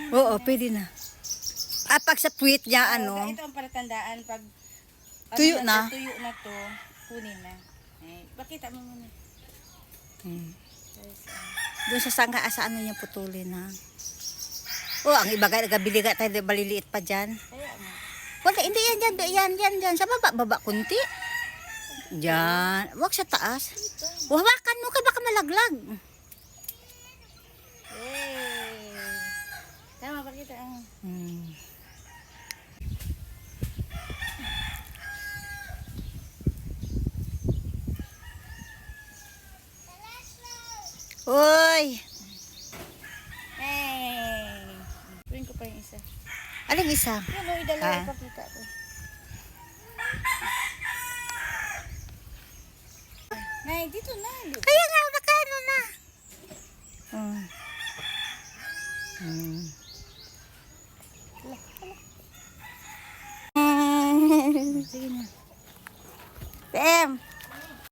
Oo, pwede na. Ah, pag sa puwit niya, Ito ang palatandaan pag tuyo na. Tuyo na to, kunin na. Pakita mo muna. Doon sa sangka, sa ano niya putulin na. Oh, ang iba ka nagabili ka tayo, maliliit pa dyan. Kaya nga. Wala, hindi yan. Sa baba, kunti. Diyan. Huwag sa taas. Hawakan mo ka, baka malaglag. Tama, pakita. Uy! Tuwin ko pa yung isa. Aling isa? Yan o, idalawa ipakita ko. Nay, dito na. Kaya nga, nakano na. Sige na. PM.